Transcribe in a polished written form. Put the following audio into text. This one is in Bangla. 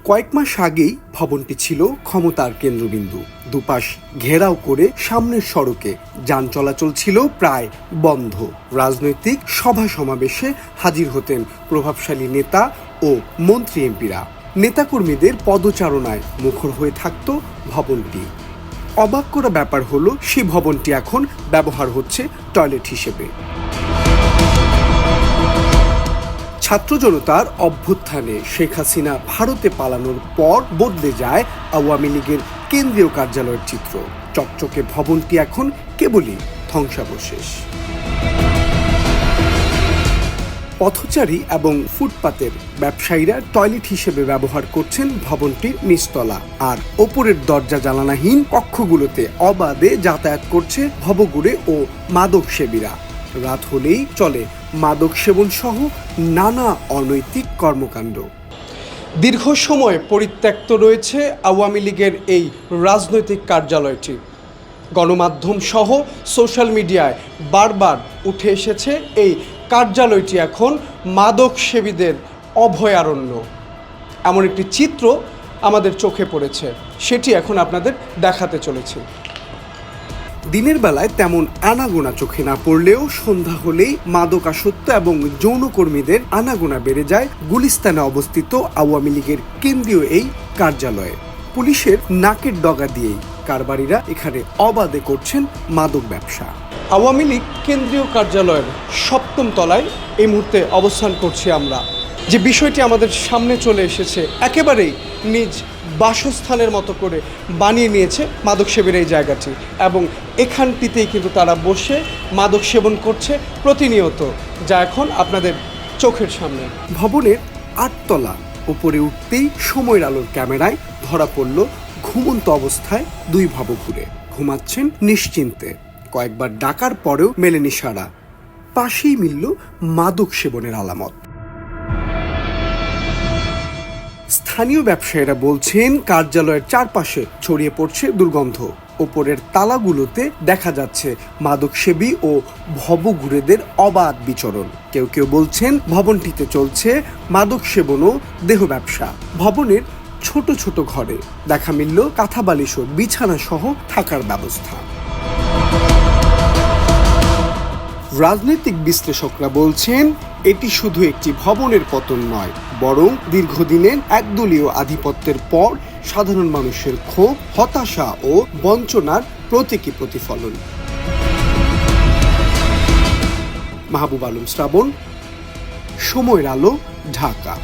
কয়েক মাস আগেই ভবনটি ছিল ক্ষমতার কেন্দ্রবিন্দু। দুপাশ ঘেরাও করে সামনের সড়কে যান চলাচল ছিল প্রায় বন্ধ। রাজনৈতিক সভা সমাবেশে হাজির হতেন প্রভাবশালী নেতা ও মন্ত্রী এমপিরা। নেতাকর্মীদের পদচারণায় মুখর হয়ে থাকত ভবনটি। অবাক করা ব্যাপার হলো, সেই ভবনটি এখন ব্যবহার হচ্ছে টয়লেট হিসেবে। ছাত্র জনতার অভ্যুত্থানে শেখ হাসিনা ভারতে পালানোর পর বদলে যায় আওয়ামী লীগের কেন্দ্রীয় কার্যালয়ের চিত্র। চকচকে ভবনটি এখন কেবলই ধ্বংসাবশেষ। পথচারী এবং ফুটপাতের ব্যবসায়ীরা টয়লেট হিসেবে ব্যবহার করছেন ভবনটির নিচতলা, আর ওপরের দরজা জানালাহীন কক্ষগুলোতে অবাধে যাতায়াত করছে ভবঘুরে ও মাদক সেবীরা। রাত হলেই চলে মাদক সেবন সহ নানা অনৈতিক কর্মকাণ্ড। দীর্ঘ সময় পরিত্যক্ত রয়েছে আওয়ামী লীগের এই রাজনৈতিক কার্যালয়টি। গণমাধ্যম সহ সোশ্যাল মিডিয়ায় বারবার উঠে এসেছে এই কার্যালয়টি এখন মাদক সেবীদের অভয়ারণ্য। এমন একটি চিত্র আমাদের চোখে পড়েছে, সেটি এখন আপনাদের দেখাতে চলেছি। দিনের বেলায় তেমন আনাগোনা চোখে না পড়লেও সন্ধ্যা হলেই মাদকাসক্ত এবং যৌনকর্মীদের আনাগোনা বেড়ে যায় গুলিস্তানে অবস্থিত আওয়ামী লীগের কেন্দ্রীয় এই কার্যালয়ে। পুলিশের নাকের ডগা দিয়েই কারবারিরা এখানে অবাধে করছেন মাদক ব্যবসা। আওয়ামী লীগ কেন্দ্রীয় কার্যালয়ের 7ম তলায় এই মুহূর্তে অবস্থান করছি আমরা। যে বিষয়টি আমাদের সামনে চলে এসেছে, একেবারেই নিজ বাসস্থানের মতো করে বানিয়ে নিয়েছে মাদক সেবীর এই জায়গাটি, এবং এখানটিতেই কিন্তু তারা বসে মাদক সেবন করছে প্রতিনিয়ত, যা এখন আপনাদের চোখের সামনে। ভবনের 8 তলা উপরে উঠতেই সময়ের আলোর ক্যামেরায় ধরা পড়ল ঘুমন্ত অবস্থায় 2 ভবঘুরে। ঘুমাচ্ছেন নিশ্চিন্তে। কয়েকবার ডাকার পরেও মেলেনি সাড়া। পাশেই মিলল মাদক সেবনের আলামত। স্থানীয় ব্যবসায়ীরা বলছেন, কার্যালয়ের চারপাশে ছড়িয়ে পড়ছে দুর্গন্ধ। ওপরের তালাগুলোতে দেখা যাচ্ছে মাদকসেবী ও ভবঘুরেদের অবাধ বিচরণ। কেউ কেউ বলছেন ভবনটিতে চলছে মাদক সেবন ও দেহ ব্যবসা। ভবনের ছোট ছোট ঘরে দেখা মিলল কাঁথা বালিশ ও বিছানা সহ থাকার ব্যবস্থা। রাজনৈতিক বিশ্লেষকরা বলছেন, এটি শুধু একটি ভবনের পতন নয়, বরং দীর্ঘদিনের একদলীয় আধিপত্যের পর সাধারণ মানুষের ক্ষোভ, হতাশা ও বঞ্চনার প্রতীকী প্রতিফলন। মাহবুব আলম শ্রাবণ, সময়ের আলো, ঢাকা।